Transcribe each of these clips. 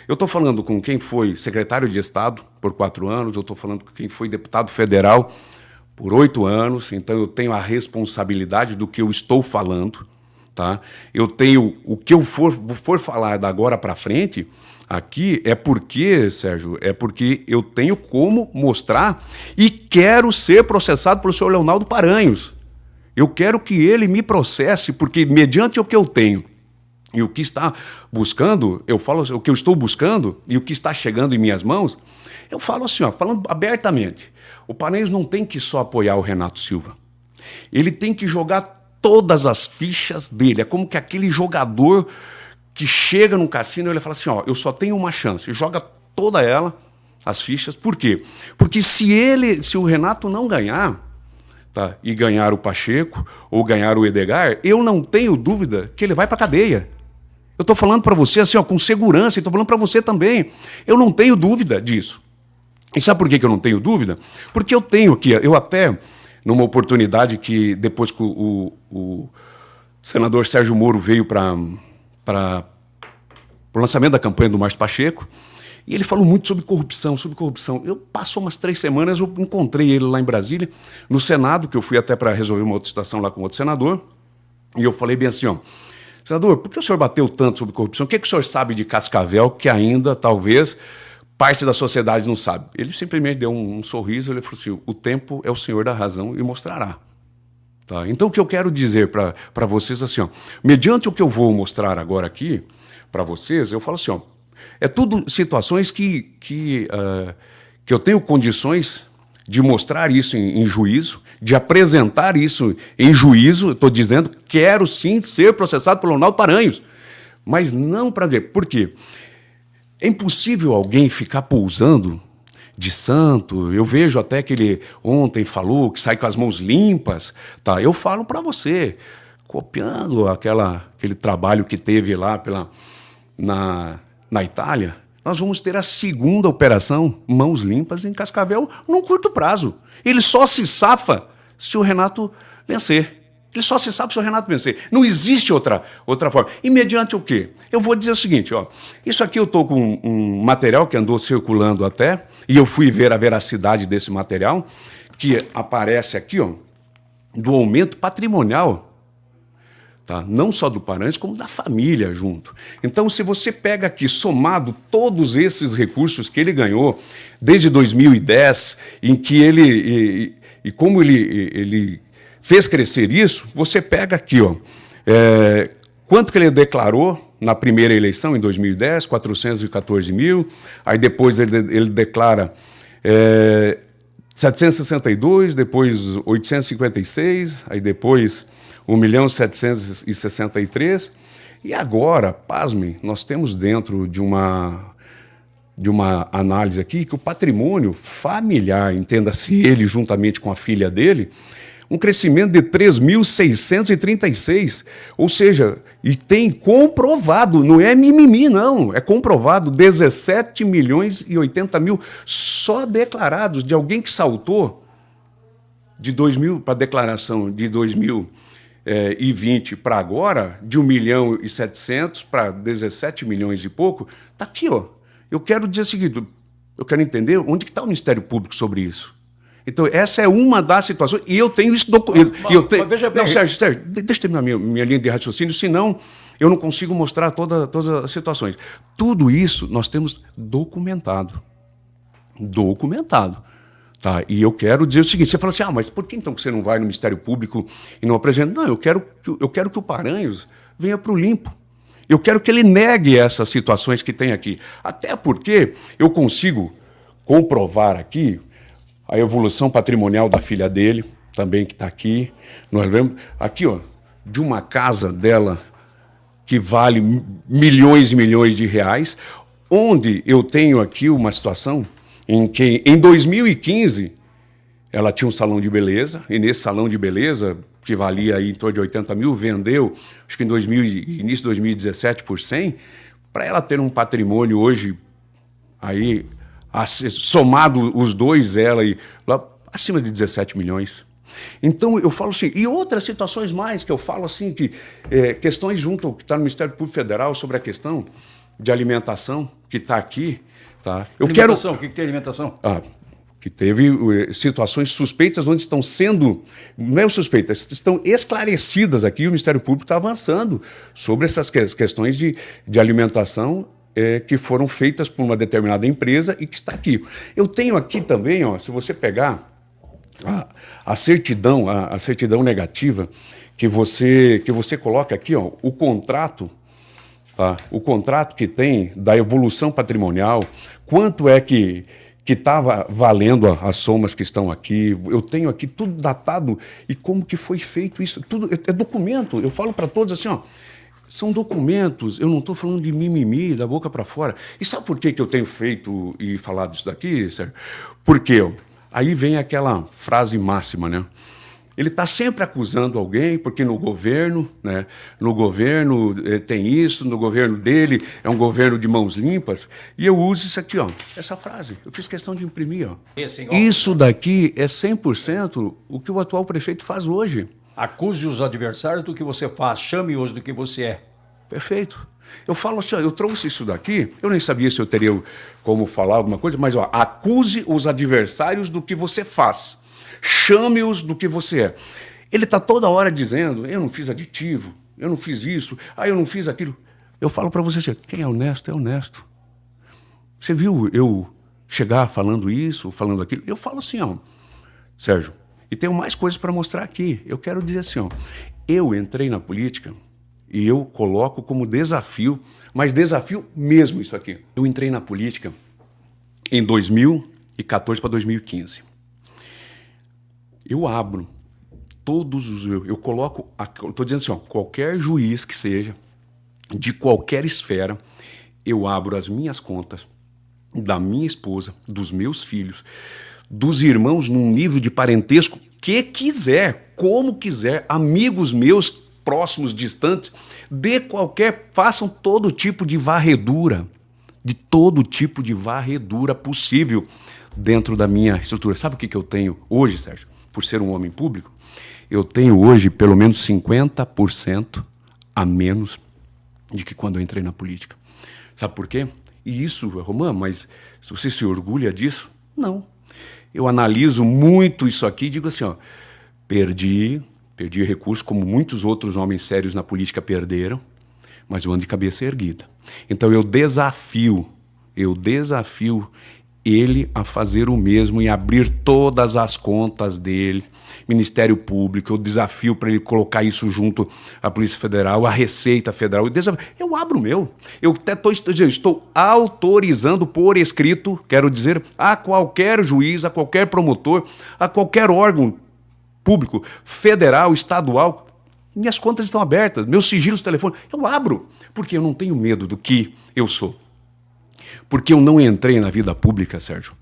Eu estou falando com quem foi secretário de Estado por 4 anos, eu estou falando com quem foi deputado federal por 8 anos, então eu tenho a responsabilidade do que eu estou falando. Tá? Eu tenho o que eu for falar da agora para frente aqui é porque, Sérgio, é porque eu tenho como mostrar e quero ser processado pelo senhor Leonardo Paranhos. Eu quero que ele me processe, porque mediante o que eu tenho e o que está buscando, eu falo o que eu estou buscando e o que está chegando em minhas mãos, eu falo assim, ó, falando abertamente, o Paranhos não tem que só apoiar o Renato Silva. Ele tem que jogar todas as fichas dele. É como que aquele jogador que chega num cassino e ele fala assim, ó, eu só tenho uma chance, joga toda ela, as fichas. Por quê? Porque se o Renato não ganhar, tá, e ganhar o Pacheco ou ganhar o Edgar, eu não tenho dúvida que ele vai para a cadeia. Eu estou falando para você assim, ó, com segurança, e estou falando para você também. Eu não tenho dúvida disso. E sabe por que eu não tenho dúvida? Porque eu tenho aqui, eu até, numa oportunidade que depois que o senador Sérgio Moro veio para o lançamento da campanha do Márcio Pacheco, e ele falou muito sobre corrupção, Eu passou umas 3 semanas, eu encontrei ele lá em Brasília, no Senado, que eu fui até para resolver uma outra situação lá com outro senador, e eu falei bem assim, ó, senador, por que o senhor bateu tanto sobre corrupção? O que o senhor sabe de Cascavel que ainda, talvez, parte da sociedade não sabe? Ele simplesmente deu um sorriso, ele falou assim, o tempo é o senhor da razão e mostrará. Tá? Então, o que eu quero dizer para vocês, assim, ó, mediante o que eu vou mostrar agora aqui para vocês, eu falo assim, ó, é tudo situações que eu tenho condições de mostrar isso em juízo, de apresentar isso em juízo. Estou dizendo, quero sim ser processado pelo Leonardo Paranhos, mas não para ver. Por quê? É impossível alguém ficar pousando de santo. Eu vejo até que ele ontem falou que sai com as mãos limpas. Tá? Eu falo para você, copiando aquele trabalho que teve lá na Itália, nós vamos ter a segunda operação, mãos limpas, em Cascavel, num curto prazo. Ele só se safa se o Renato vencer. Ele só se safa se o Renato vencer. Não existe outra forma. E mediante o quê? Eu vou dizer o seguinte, ó, isso aqui eu estou com um material que andou circulando até, e eu fui ver a veracidade desse material, que aparece aqui, ó, do aumento patrimonial, tá? Não só do Paranhos, como da família junto. Então, se você pega aqui, somado todos esses recursos que ele ganhou desde 2010, em que e como ele fez crescer isso, você pega aqui, ó, quanto que ele declarou na primeira eleição, em 2010, 414 mil, aí depois ele declara 762, depois 856, aí depois 1.763.000, e agora, pasmem, nós temos dentro de uma análise aqui que o patrimônio familiar, entenda-se ele juntamente com a filha dele, um crescimento de 3.636, ou seja, e tem comprovado, não é mimimi não, é comprovado, 17.080.000 só declarados, de alguém que saltou de 2000 para a declaração de 2020 para agora, de 1.700.000 para 17 milhões e pouco, está aqui, ó. Eu quero dizer o seguinte, eu quero entender onde que está o Ministério Público sobre isso. Então, essa é uma das situações, e eu tenho isso documentado. Veja bem. Não, Sérgio, deixa eu terminar minha linha de raciocínio, senão eu não consigo mostrar todas as situações. Tudo isso nós temos documentado. Documentado. Tá? E eu quero dizer o seguinte, você fala assim, mas por que então que você não vai no Ministério Público e não apresenta? Não, eu quero que o Paranhos venha para o limpo. Eu quero que ele negue essas situações que tem aqui. Até porque eu consigo comprovar aqui a evolução patrimonial da filha dele, também que está aqui. Nós vemos aqui, ó, de uma casa dela que vale milhões e milhões de reais, onde eu tenho aqui uma situação em que, em 2015, ela tinha um salão de beleza, e nesse salão de beleza, que valia aí em torno de 80 mil, vendeu, acho que início de 2017, por 100, para ela ter um patrimônio hoje, aí, somado os dois, ela e lá, acima de 17 milhões. Então, eu falo assim, e outras situações mais que eu falo assim, que questões junto ao que está no Ministério Público Federal sobre a questão de alimentação que está aqui. Tá? Alimentação, o que tem alimentação? Que teve situações suspeitas onde estão sendo, não é suspeitas, estão esclarecidas aqui, o Ministério Público está avançando sobre essas questões de alimentação que foram feitas por uma determinada empresa e que está aqui. Eu tenho aqui também, ó, se você pegar a certidão negativa, que você coloca aqui, ó, o contrato, tá? O contrato que tem da evolução patrimonial, quanto é que estava valendo as somas que estão aqui. Eu tenho aqui tudo datado e como que foi feito isso. Tudo é documento. Eu falo para todos assim, ó, são documentos. Eu não estou falando de mimimi, da boca para fora. E sabe por que eu tenho feito e falado isso daqui, Sérgio? Porque aí vem aquela frase máxima, né? Ele está sempre acusando alguém, porque no governo tem isso, no governo dele é um governo de mãos limpas. E eu uso isso aqui, ó, essa frase. Eu fiz questão de imprimir. Ó. Isso daqui é 100% o que o atual prefeito faz hoje. Acuse os adversários do que você faz, chame-os do que você é. Perfeito. Eu falo assim, ó, eu trouxe isso daqui, eu nem sabia se eu teria como falar alguma coisa, mas ó, acuse os adversários do que você faz. Chame-os do que você é. Ele está toda hora dizendo, eu não fiz aditivo, eu não fiz isso, eu não fiz aquilo. Eu falo para você, quem é honesto é honesto. Você viu eu chegar falando isso, falando aquilo? Eu falo assim, ó, Sérgio, e tenho mais coisas para mostrar aqui. Eu quero dizer assim, ó, eu entrei na política e eu coloco como desafio, mas desafio mesmo isso aqui. Eu entrei na política em 2014 para 2015. Eu abro todos os... Eu coloco... Estou dizendo assim, ó, qualquer juiz que seja, de qualquer esfera, eu abro as minhas contas, da minha esposa, dos meus filhos, dos irmãos num nível de parentesco que quiser, como quiser, amigos meus próximos, distantes, de qualquer... Façam todo tipo de varredura, possível dentro da minha estrutura. Sabe o que eu tenho hoje, Sérgio? Por ser um homem público, eu tenho hoje pelo menos 50% a menos de que quando eu entrei na política. Sabe por quê? E isso, Romã, mas você se orgulha disso? Não. Eu analiso muito isso aqui e digo assim, ó, perdi recurso como muitos outros homens sérios na política perderam, mas eu ando de cabeça erguida. Então eu desafio ele a fazer o mesmo e abrir todas as contas dele, Ministério Público, eu desafio para ele colocar isso junto à Polícia Federal, à Receita Federal, eu abro o meu. Eu até estou autorizando por escrito, quero dizer, a qualquer juiz, a qualquer promotor, a qualquer órgão público, federal, estadual, minhas contas estão abertas, meus sigilos telefônicos, eu abro, porque eu não tenho medo do que eu sou. Porque eu não entrei na vida pública, Sérgio,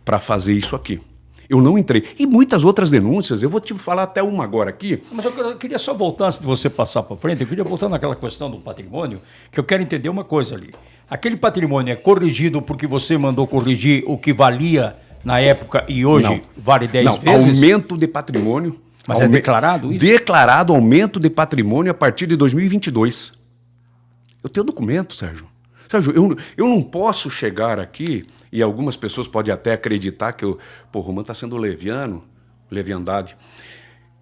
para fazer isso aqui. Eu não entrei. E muitas outras denúncias, eu vou te falar até uma agora aqui. Mas eu queria só voltar, antes de você passar para frente, eu queria voltar naquela questão do patrimônio, que eu quero entender uma coisa ali. Aquele patrimônio é corrigido porque você mandou corrigir o que valia na época e hoje não. Vale 10 vezes? Aumento de patrimônio. Mas é declarado isso? Declarado aumento de patrimônio a partir de 2022. Eu tenho documento, Sérgio. Sérgio, eu não posso chegar aqui, e algumas pessoas podem até acreditar que o Romã está sendo leviandade.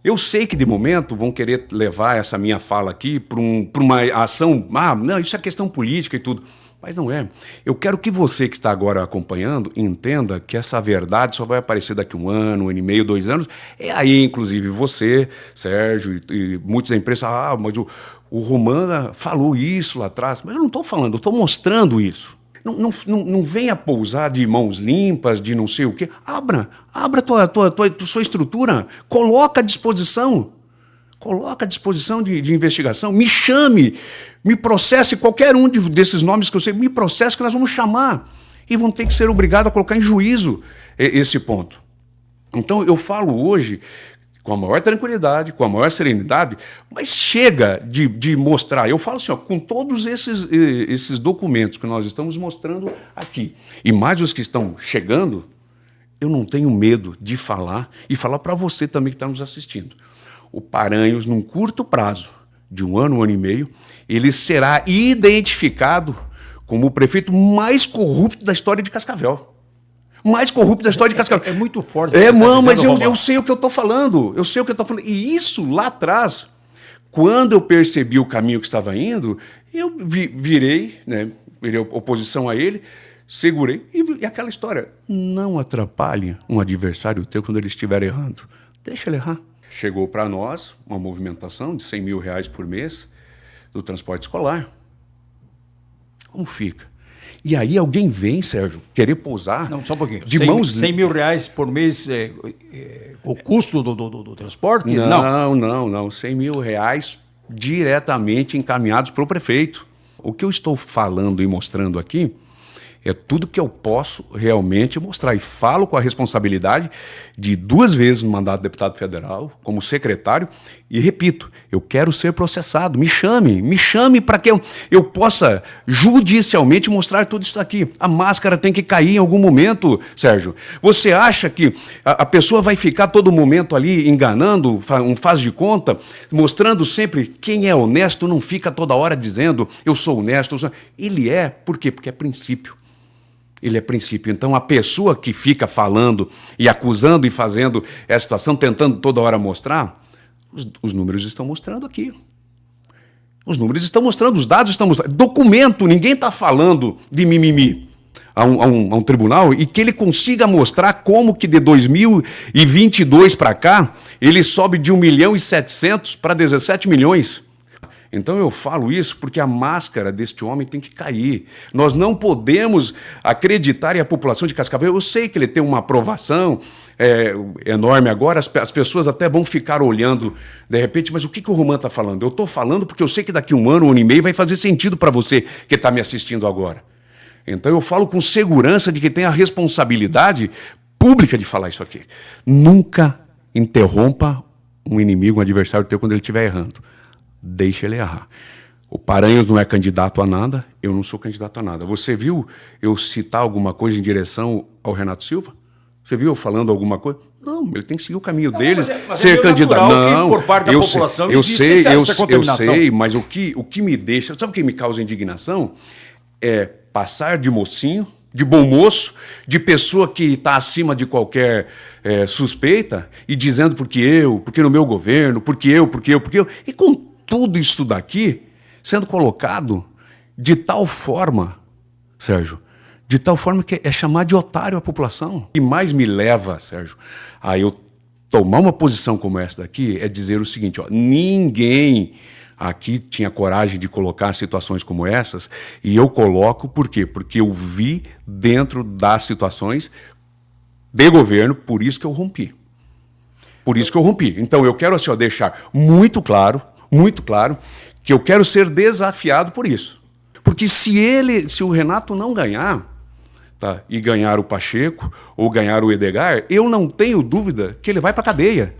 Eu sei que, de momento, vão querer levar essa minha fala aqui para uma ação... não, isso é questão política e tudo. Mas não é. Eu quero que você que está agora acompanhando entenda que essa verdade só vai aparecer daqui 1 ano, 1 ano e meio, 2 anos. É aí, inclusive, você, Sérgio, e muitos da imprensa, mas o Romã falou isso lá atrás. Mas eu não estou falando, eu estou mostrando isso. Não venha pousar de mãos limpas, de não sei o quê. Abra a sua estrutura, coloca à disposição. Coloca à disposição de investigação, me chame, me processe, qualquer um desses nomes que eu sei, me processe que nós vamos chamar. E vão ter que ser obrigados a colocar em juízo esse ponto. Então, eu falo hoje com a maior tranquilidade, com a maior serenidade, mas chega de mostrar. Eu falo assim, ó, com todos esses documentos que nós estamos mostrando aqui, e mais os que estão chegando, eu não tenho medo de falar, e falar para você também que está nos assistindo. O Paranhos, num curto prazo, de 1 ano, 1 ano e meio, ele será identificado como o prefeito mais corrupto da história de Cascavel. Mais corrupto da história de Cascavel. É muito forte. Mas eu sei o que eu estou falando. Eu sei o que eu estou falando. E isso lá atrás, quando eu percebi o caminho que estava indo, eu virei, né, virei oposição a ele, segurei. E aquela história, não atrapalhe um adversário teu quando ele estiver errando. Deixa ele errar. Chegou para nós uma movimentação de R$100 mil por mês do transporte escolar. Como fica? E aí alguém vem, Sérgio, querer pousar... Não, só um pouquinho. De mãos... R$100 mil por mês o custo do transporte? Não. R$100 mil diretamente encaminhados para o prefeito. O que eu estou falando e mostrando aqui é tudo que eu posso realmente mostrar. E falo com a responsabilidade de 2 vezes no mandato de deputado federal, como secretário, e repito, eu quero ser processado. Me chame para que eu possa judicialmente mostrar tudo isso aqui. A máscara tem que cair em algum momento, Sérgio. Você acha que a pessoa vai ficar todo momento ali enganando, um faz de conta, mostrando sempre quem é honesto, não fica toda hora dizendo eu sou honesto. Ele é, por quê? Porque é princípio. Ele é princípio. Então, a pessoa que fica falando e acusando e fazendo essa situação, tentando toda hora mostrar, os números estão mostrando aqui. Os números estão mostrando, os dados estão mostrando. Documento, ninguém está falando de mimimi a um tribunal e que ele consiga mostrar como que de 2022 para cá, ele sobe de 1.700.000 para 17 milhões. Então eu falo isso porque a máscara deste homem tem que cair. Nós não podemos acreditar, e a população de Cascavel, eu sei que ele tem uma aprovação enorme agora, as pessoas até vão ficar olhando de repente, mas o que o Román está falando? Eu estou falando porque eu sei que daqui 1 ano, 1 ano e meio vai fazer sentido para você que está me assistindo agora. Então eu falo com segurança de que tem a responsabilidade pública de falar isso aqui. Nunca interrompa um inimigo, um adversário teu quando ele estiver errando. Deixa ele errar. O Paranhos não é candidato a nada, eu não sou candidato a nada. Você viu eu citar alguma coisa em direção ao Renato Silva? Você viu eu falando alguma coisa? Não, ele tem que seguir o caminho deles, ser candidato. Não, por parte da população eu sei, mas o que me deixa... Sabe o que me causa indignação? É passar de mocinho, de bom moço, de pessoa que está acima de qualquer suspeita e dizendo porque no meu governo, porque eu. E com tudo isso daqui sendo colocado de tal forma, Sérgio, de tal forma que é chamar de otário a população. O que mais me leva, Sérgio, a eu tomar uma posição como essa daqui é dizer o seguinte, ó, ninguém aqui tinha coragem de colocar situações como essas e eu coloco por quê? Porque eu vi dentro das situações de governo, por isso que eu rompi. Então eu quero assim, ó, deixar muito claro, que eu quero ser desafiado por isso. Porque se o Renato não ganhar, tá, e ganhar o Pacheco ou ganhar o Edgar, eu não tenho dúvida que ele vai para a cadeia.